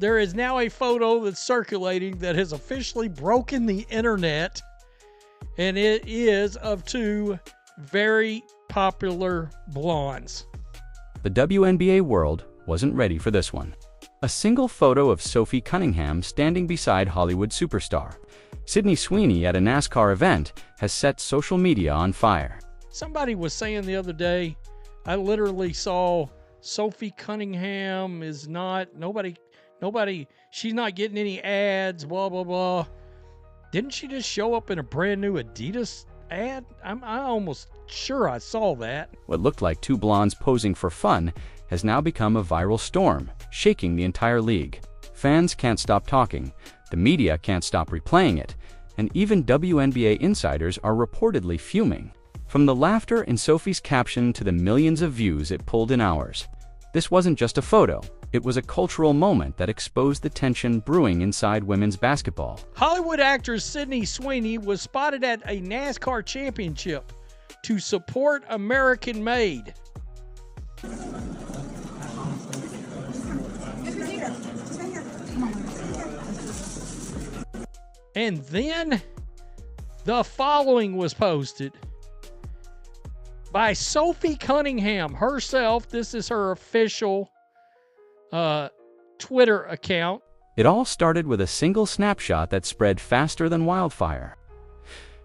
there is now a photo that's circulating that has officially broken the internet, and it is of two very popular blondes. The WNBA world wasn't ready for this one. A single photo of Sophie Cunningham standing beside Hollywood superstar Sydney Sweeney at a NASCAR event has set social media on fire. Somebody was saying the other day, I literally saw Sophie Cunningham is not, nobody, she's not getting any ads, blah, blah, blah. Didn't she just show up in a brand new Adidas ad? I'm almost sure I saw that. What looked like two blondes posing for fun has now become a viral storm, shaking the entire league. Fans can't stop talking, the media can't stop replaying it, and even WNBA insiders are reportedly fuming. From the laughter in Sophie's caption to the millions of views it pulled in hours, this wasn't just a photo, it was a cultural moment that exposed the tension brewing inside women's basketball. Hollywood actress Sydney Sweeney was spotted at a NASCAR championship to support American Made. And then the following was posted by Sophie Cunningham herself. This is her official Twitter account. It all started with a single snapshot that spread faster than wildfire.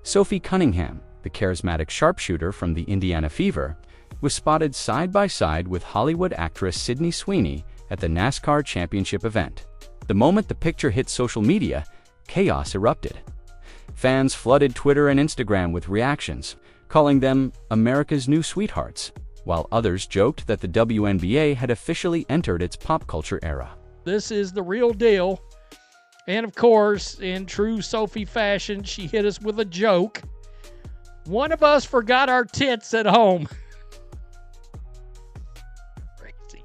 Sophie Cunningham, the charismatic sharpshooter from the Indiana Fever, was spotted side by side with Hollywood actress Sydney Sweeney at the NASCAR championship event. The moment the picture hit social media, chaos erupted. Fans flooded Twitter and Instagram with reactions, calling them America's new sweethearts, while others joked that the WNBA had officially entered its pop culture era. This is the real deal. And of course, in true Sophie fashion, she hit us with a joke. One of us forgot our tits at home. Crazy.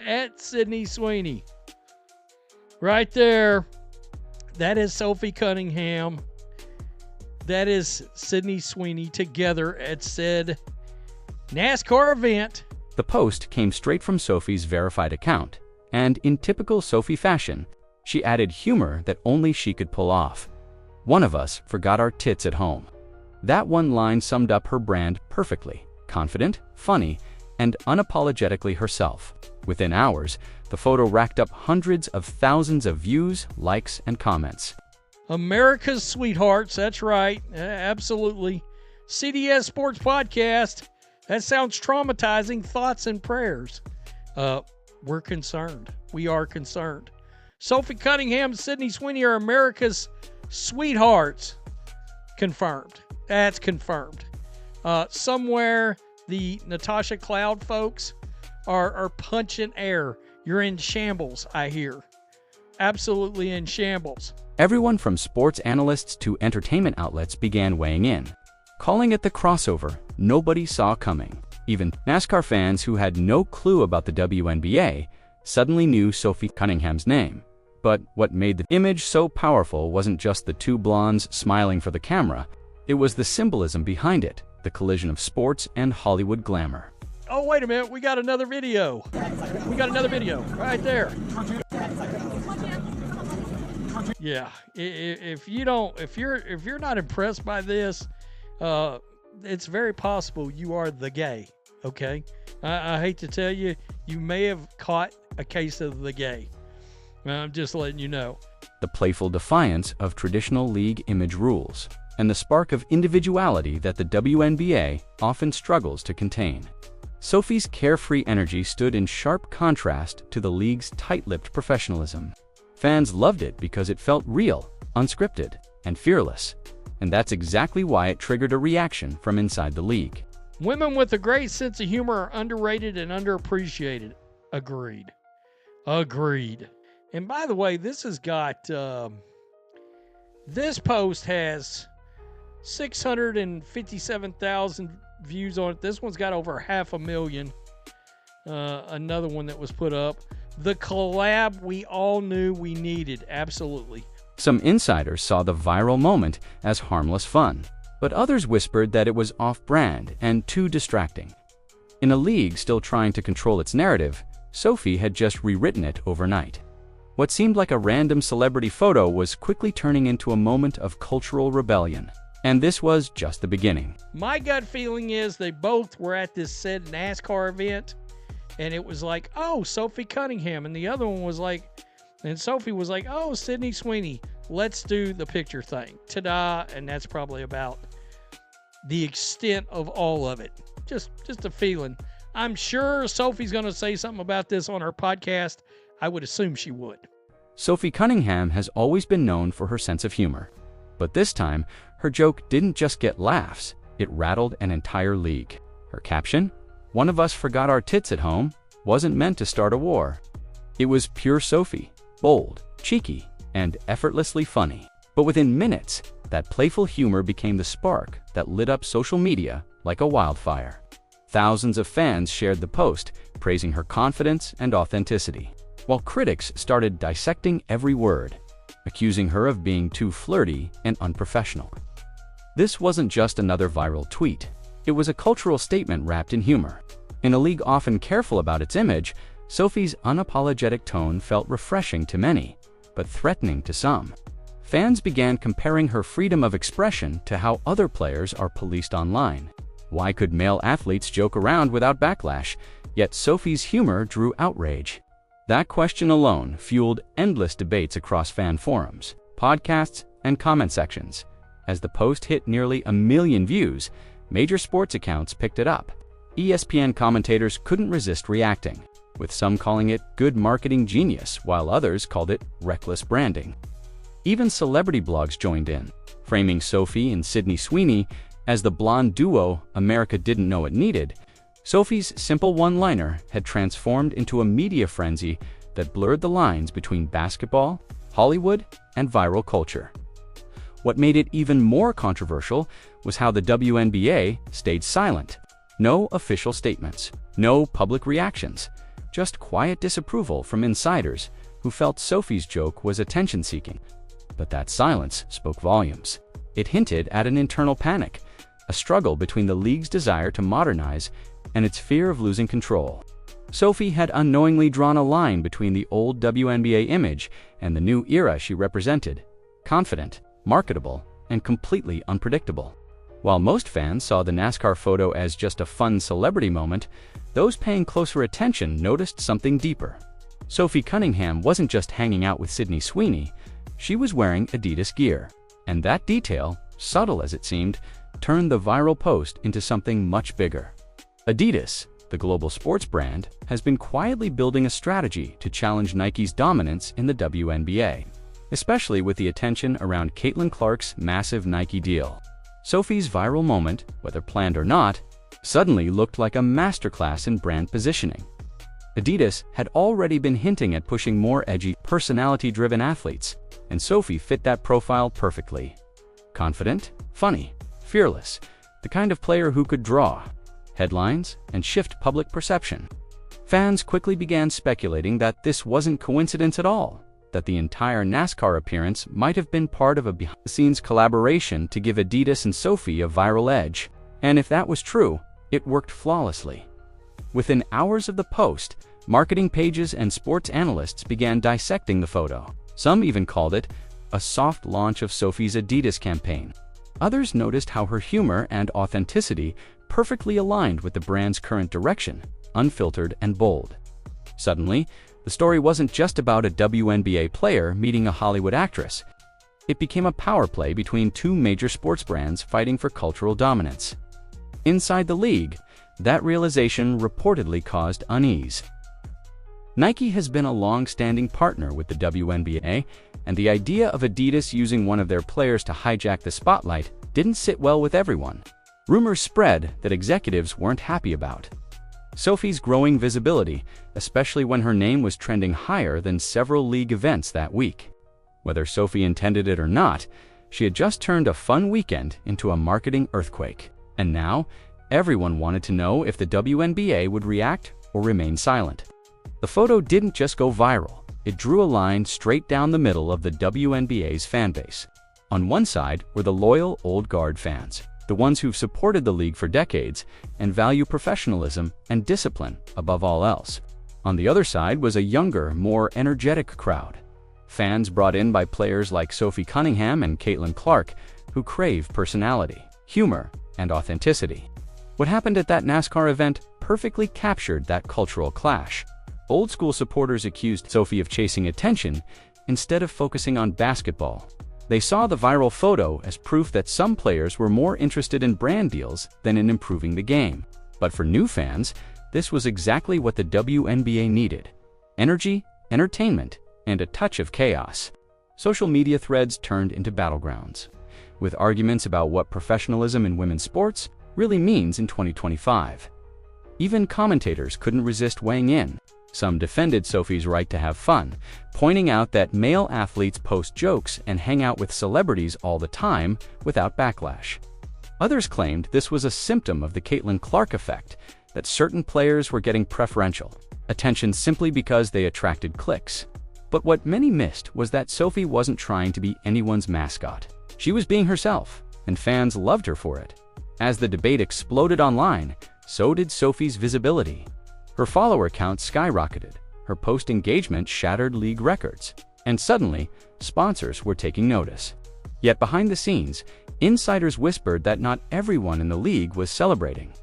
At Sydney Sweeney. Right there. That is Sophie Cunningham. That is Sydney Sweeney together at said NASCAR event. The post came straight from Sophie's verified account, and in typical Sophie fashion, she added humor that only she could pull off. One of us forgot our tits at home. That one line summed up her brand perfectly: confident, funny, and unapologetically herself. Within hours, the photo racked up hundreds of thousands of views, likes, and comments. America's sweethearts, that's right, absolutely. CDS Sports Podcast, that sounds traumatizing. Thoughts and prayers. We're concerned. We are concerned. Sophie Cunningham, Sydney Sweeney are America's sweethearts. Confirmed. That's confirmed. Somewhere the Natasha Cloud folks are punching air. You're in shambles, I hear. Absolutely in shambles. Everyone from sports analysts to entertainment outlets began weighing in, calling it the crossover nobody saw coming. Even NASCAR fans who had no clue about the WNBA suddenly knew Sophie Cunningham's name. But what made the image so powerful wasn't just the two blondes smiling for the camera, it was the symbolism behind it, the collision of sports and Hollywood glamour. Oh, wait a minute, we got another video. We got another video right there. Yeah, if you're not impressed by this, it's very possible you are the gay. Okay, I hate to tell you, you may have caught a case of the gay. I'm just letting you know. The playful defiance of traditional league image rules, and the spark of individuality that the WNBA often struggles to contain. Sophie's carefree energy stood in sharp contrast to the league's tight-lipped professionalism. Fans loved it because it felt real, unscripted, and fearless, and that's exactly why it triggered a reaction from inside the league. Women with a great sense of humor are underrated and underappreciated. Agreed. Agreed. And by the way, this has got, this post has 657,000 views on it. This one's got over 500,000. Another one that was put up. The collab we all knew we needed. Absolutely. Some insiders saw the viral moment as harmless fun, but others whispered that it was off-brand and too distracting. In a league still trying to control its narrative, Sophie had just rewritten it overnight. What seemed like a random celebrity photo was quickly turning into a moment of cultural rebellion. And this was just the beginning. My gut feeling is they both were at this said NASCAR event, and it was like, oh, Sophie Cunningham, and the other one was like, and Sophie was like, oh, Sydney Sweeney, let's do the picture thing. Ta-da, and that's probably about the extent of all of it. Just a feeling. I'm sure Sophie's going to say something about this on her podcast. I would assume she would. Sophie Cunningham has always been known for her sense of humor. But this time, her joke didn't just get laughs, it rattled an entire league. Her caption, "One of us forgot our tits at home," wasn't meant to start a war. It was pure Sophie, bold, cheeky, and effortlessly funny. But within minutes, that playful humor became the spark that lit up social media like a wildfire. Thousands of fans shared the post, praising her confidence and authenticity, while critics started dissecting every word, accusing her of being too flirty and unprofessional. This wasn't just another viral tweet. It was a cultural statement wrapped in humor. In a league often careful about its image, Sophie's unapologetic tone felt refreshing to many, but threatening to some. Fans began comparing her freedom of expression to how other players are policed online. Why could male athletes joke around without backlash, yet Sophie's humor drew outrage? That question alone fueled endless debates across fan forums, podcasts, and comment sections. As the post hit nearly 1 million views, major sports accounts picked it up. ESPN commentators couldn't resist reacting, with some calling it good marketing genius, while others called it reckless branding. Even celebrity blogs joined in, framing Sophie and Sydney Sweeney as the blonde duo America didn't know it needed. Sophie's simple one-liner had transformed into a media frenzy that blurred the lines between basketball, Hollywood, and viral culture. What made it even more controversial was how the WNBA stayed silent. No official statements, no public reactions, just quiet disapproval from insiders who felt Sophie's joke was attention-seeking. But that silence spoke volumes. It hinted at an internal panic, a struggle between the league's desire to modernize and its fear of losing control. Sophie had unknowingly drawn a line between the old WNBA image and the new era she represented: confident, marketable, and completely unpredictable. While most fans saw the NASCAR photo as just a fun celebrity moment, those paying closer attention noticed something deeper. Sophie Cunningham wasn't just hanging out with Sydney Sweeney, she was wearing Adidas gear. And that detail, subtle as it seemed, turned the viral post into something much bigger. Adidas, the global sports brand, has been quietly building a strategy to challenge Nike's dominance in the WNBA, especially with the attention around Caitlin Clark's massive Nike deal. Sophie's viral moment, whether planned or not, suddenly looked like a masterclass in brand positioning. Adidas had already been hinting at pushing more edgy, personality-driven athletes, and Sophie fit that profile perfectly. Confident, funny, fearless, the kind of player who could draw headlines and shift public perception. Fans quickly began speculating that this wasn't coincidence at all, that the entire NASCAR appearance might have been part of a behind-the-scenes collaboration to give Adidas and Sophie a viral edge. And if that was true, it worked flawlessly. Within hours of the post, marketing pages and sports analysts began dissecting the photo. Some even called it a soft launch of Sophie's Adidas campaign. Others noticed how her humor and authenticity perfectly aligned with the brand's current direction, unfiltered and bold. Suddenly, the story wasn't just about a WNBA player meeting a Hollywood actress. It became a power play between two major sports brands fighting for cultural dominance. Inside the league, that realization reportedly caused unease. Nike has been a long-standing partner with the WNBA, and the idea of Adidas using one of their players to hijack the spotlight didn't sit well with everyone. Rumors spread that executives weren't happy about Sophie's growing visibility, especially when her name was trending higher than several league events that week. Whether Sophie intended it or not, she had just turned a fun weekend into a marketing earthquake. And now, everyone wanted to know if the WNBA would react or remain silent. The photo didn't just go viral, it drew a line straight down the middle of the WNBA's fanbase. On one side were the loyal old guard fans, the ones who've supported the league for decades and value professionalism and discipline above all else. On the other side was a younger, more energetic crowd, Fans brought in by players like Sophie Cunningham and Caitlin Clark, who crave personality, humor, and authenticity. What happened at that NASCAR event perfectly captured that cultural clash. Old-school supporters accused Sophie of chasing attention instead of focusing on basketball. They saw the viral photo as proof that some players were more interested in brand deals than in improving the game. But for new fans, this was exactly what the WNBA needed: energy, entertainment, and a touch of chaos. Social media threads turned into battlegrounds, with arguments about what professionalism in women's sports really means in 2025. Even commentators couldn't resist weighing in. Some defended Sophie's right to have fun, pointing out that male athletes post jokes and hang out with celebrities all the time without backlash. Others claimed this was a symptom of the Caitlin Clark effect, that certain players were getting preferential attention simply because they attracted clicks. But what many missed was that Sophie wasn't trying to be anyone's mascot. She was being herself, and fans loved her for it. As the debate exploded online, so did Sophie's visibility. Her follower count skyrocketed, her post engagement shattered league records, and suddenly, sponsors were taking notice. Yet behind the scenes, insiders whispered that not everyone in the league was celebrating.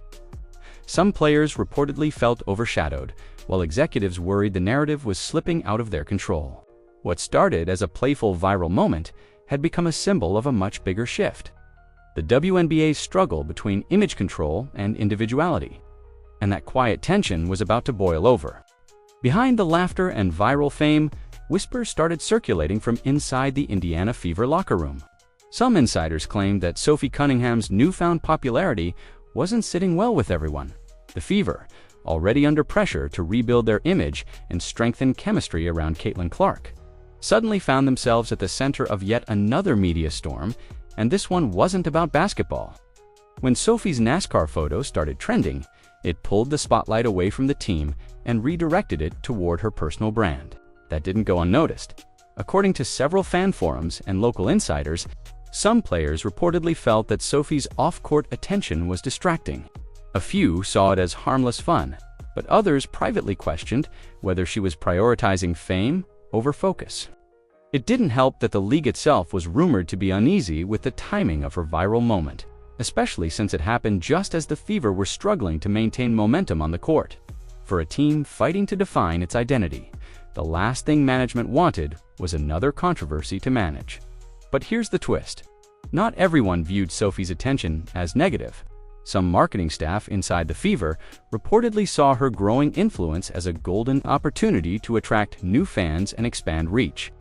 Some players reportedly felt overshadowed, while executives worried the narrative was slipping out of their control. What started as a playful viral moment had become a symbol of a much bigger shift: the WNBA's struggle between image control and individuality. And that quiet tension was about to boil over. Behind the laughter and viral fame, whispers started circulating from inside the Indiana Fever locker room. Some insiders claimed that Sophie Cunningham's newfound popularity wasn't sitting well with everyone. The Fever, already under pressure to rebuild their image and strengthen chemistry around Caitlin Clark, suddenly found themselves at the center of yet another media storm, and this one wasn't about basketball. When Sophie's NASCAR photo started trending, it pulled the spotlight away from the team and redirected it toward her personal brand. That didn't go unnoticed. According to several fan forums and local insiders, some players reportedly felt that Sophie's off-court attention was distracting. A few saw it as harmless fun, but others privately questioned whether she was prioritizing fame over focus. It didn't help that the league itself was rumored to be uneasy with the timing of her viral moment, especially since it happened just as the Fever were struggling to maintain momentum on the court. For a team fighting to define its identity, the last thing management wanted was another controversy to manage. But here's the twist. Not everyone viewed Sophie's attention as negative. Some marketing staff inside the Fever reportedly saw her growing influence as a golden opportunity to attract new fans and expand reach.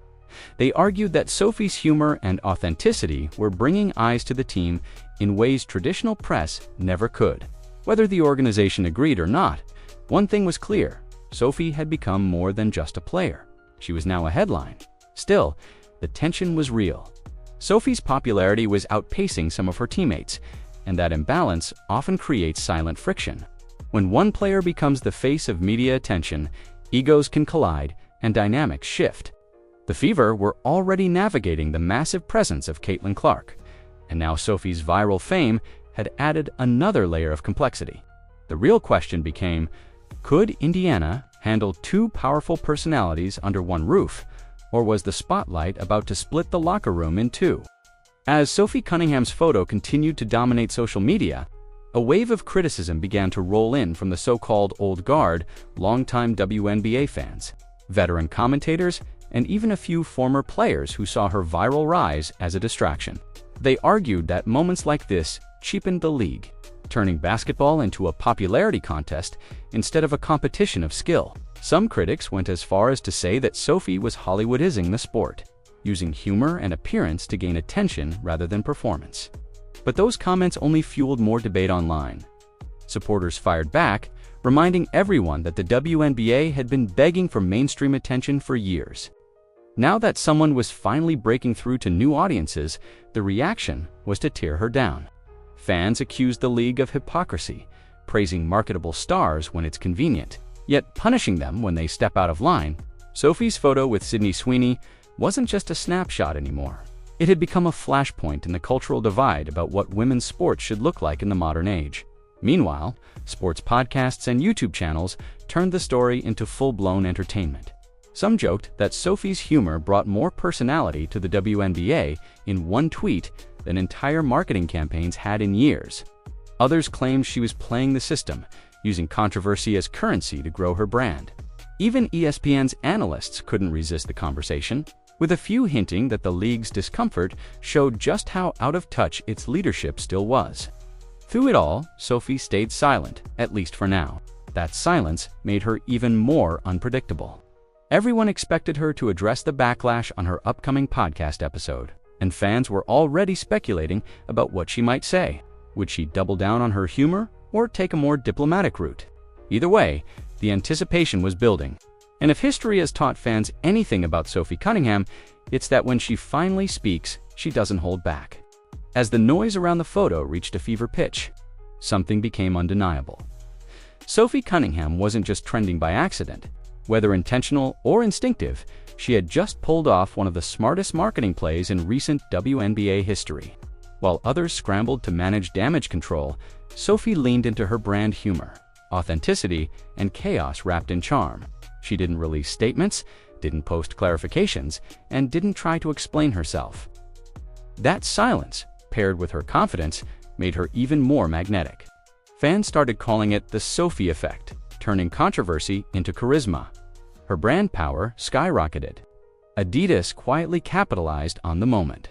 They argued that Sophie's humor and authenticity were bringing eyes to the team in ways traditional press never could. Whether the organization agreed or not, one thing was clear: Sophie had become more than just a player. She was now a headline. Still, the tension was real. Sophie's popularity was outpacing some of her teammates, and that imbalance often creates silent friction. When one player becomes the face of media attention, egos can collide and dynamics shift. The Fever were already navigating the massive presence of Caitlin Clark, and now Sophie's viral fame had added another layer of complexity. The real question became, could Indiana handle two powerful personalities under one roof, or was the spotlight about to split the locker room in two? As Sophie Cunningham's photo continued to dominate social media, a wave of criticism began to roll in from the so-called old guard, longtime WNBA fans, veteran commentators, and even a few former players who saw her viral rise as a distraction. They argued that moments like this cheapened the league, turning basketball into a popularity contest instead of a competition of skill. Some critics went as far as to say that Sophie was Hollywoodizing the sport, using humor and appearance to gain attention rather than performance. But those comments only fueled more debate online. Supporters fired back, reminding everyone that the WNBA had been begging for mainstream attention for years. Now that someone was finally breaking through to new audiences, the reaction was to tear her down. Fans accused the league of hypocrisy, praising marketable stars when it's convenient, yet punishing them when they step out of line. Sophie's photo with Sweeney wasn't just a snapshot anymore. It had become a flashpoint in the cultural divide about what women's sports should look like in the modern age. Meanwhile, sports podcasts and YouTube channels turned the story into full-blown entertainment. Some joked that Sophie's humor brought more personality to the WNBA in one tweet than entire marketing campaigns had in years. Others claimed she was playing the system, using controversy as currency to grow her brand. Even ESPN's analysts couldn't resist the conversation, with a few hinting that the league's discomfort showed just how out of touch its leadership still was. Through it all, Sophie stayed silent, at least for now. That silence made her even more unpredictable. Everyone expected her to address the backlash on her upcoming podcast episode, and fans were already speculating about what she might say. Would she double down on her humor or take a more diplomatic route? Either way, the anticipation was building. And if history has taught fans anything about Sophie Cunningham, it's that when she finally speaks, she doesn't hold back. As the noise around the photo reached a fever pitch, something became undeniable. Sophie Cunningham wasn't just trending by accident. Whether intentional or instinctive, she had just pulled off one of the smartest marketing plays in recent WNBA history. While others scrambled to manage damage control, Sophie leaned into her brand humor, authenticity, and chaos wrapped in charm. She didn't release statements, didn't post clarifications, and didn't try to explain herself. That silence, paired with her confidence, made her even more magnetic. Fans started calling it the Sophie effect, turning controversy into charisma. Her brand power skyrocketed. Adidas quietly capitalized on the moment,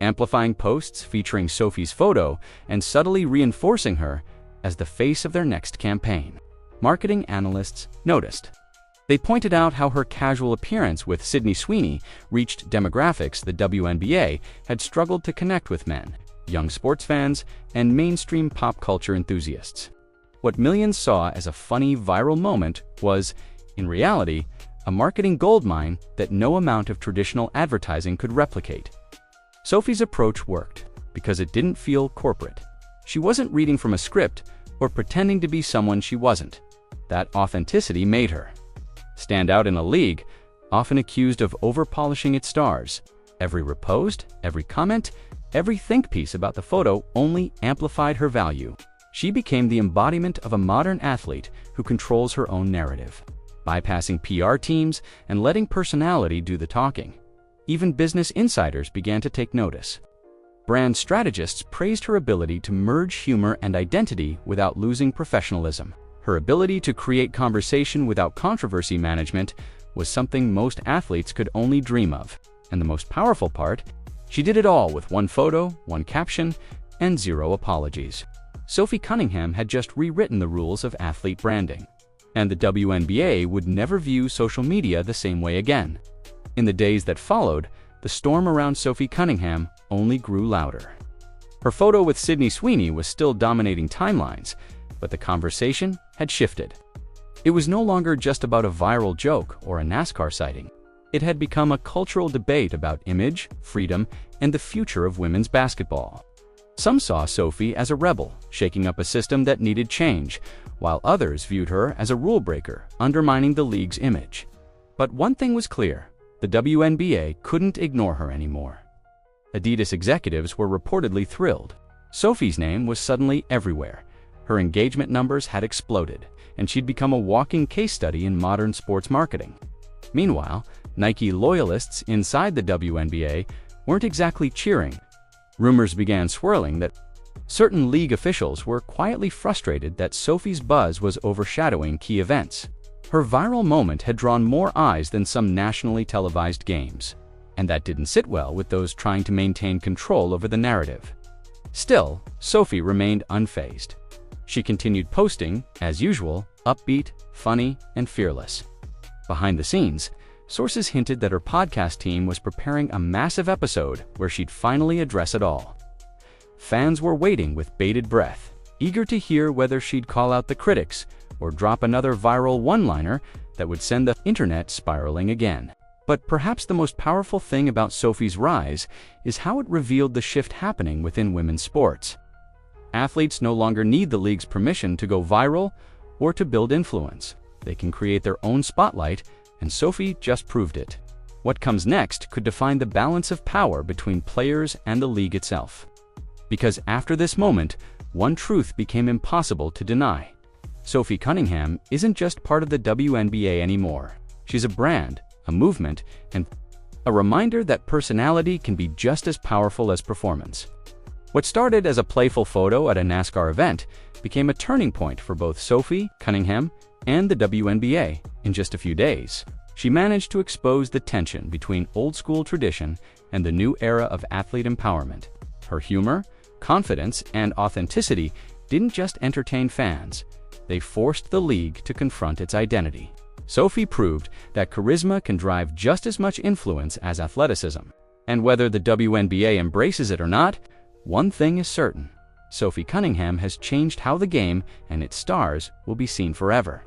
amplifying posts featuring Sophie's photo and subtly reinforcing her as the face of their next campaign. Marketing analysts noticed. They pointed out how her casual appearance with Sweeney reached demographics the WNBA had struggled to connect with: men, young sports fans, and mainstream pop culture enthusiasts. What millions saw as a funny viral moment was, in reality, a marketing goldmine that no amount of traditional advertising could replicate. Sophie's approach worked because it didn't feel corporate. She wasn't reading from a script or pretending to be someone she wasn't. That authenticity made her stand out in a league often accused of over-polishing its stars. Every repost, every comment, every think piece about the photo only amplified her value. She became the embodiment of a modern athlete who controls her own narrative, bypassing PR teams and letting personality do the talking. Even business insiders began to take notice. Brand strategists praised her ability to merge humor and identity without losing professionalism. Her ability to create conversation without controversy management was something most athletes could only dream of. And the most powerful part, she did it all with one photo, one caption, and zero apologies. Sophie Cunningham had just rewritten the rules of athlete branding, and the WNBA would never view social media the same way again. In the days that followed, the storm around Sophie Cunningham only grew louder. Her photo with Sweeney was still dominating timelines, but the conversation had shifted. It was no longer just about a viral joke or a NASCAR sighting. It had become a cultural debate about image, freedom, and the future of women's basketball. Some saw Sophie as a rebel, shaking up a system that needed change, while others viewed her as a rule breaker, undermining the league's image. But one thing was clear: the WNBA couldn't ignore her anymore. Adidas executives were reportedly thrilled. Sophie's name was suddenly everywhere. Her engagement numbers had exploded, and she'd become a walking case study in modern sports marketing. Meanwhile, Nike loyalists inside the WNBA weren't exactly cheering. Rumors began swirling that certain league officials were quietly frustrated that Sophie's buzz was overshadowing key events. Her viral moment had drawn more eyes than some nationally televised games, and that didn't sit well with those trying to maintain control over the narrative. Still, Sophie remained unfazed. She continued posting, as usual, upbeat, funny, and fearless. Behind the scenes, sources hinted that her podcast team was preparing a massive episode where she'd finally address it all. Fans were waiting with bated breath, eager to hear whether she'd call out the critics or drop another viral one-liner that would send the internet spiraling again. But perhaps the most powerful thing about Sophie's rise is how it revealed the shift happening within women's sports. Athletes no longer need the league's permission to go viral or to build influence. They can create their own spotlight, and Sophie just proved it. What comes next could define the balance of power between players and the league itself. Because after this moment, one truth became impossible to deny. Sophie Cunningham isn't just part of the WNBA anymore. She's a brand, a movement, and a reminder that personality can be just as powerful as performance. What started as a playful photo at a NASCAR event became a turning point for both Sophie, Cunningham, and the WNBA in just a few days. She managed to expose the tension between old-school tradition and the new era of athlete empowerment. Her humor, confidence, and authenticity didn't just entertain fans, they forced the league to confront its identity. Sophie proved that charisma can drive just as much influence as athleticism. And whether the WNBA embraces it or not, one thing is certain: Sophie Cunningham has changed how the game and its stars will be seen forever.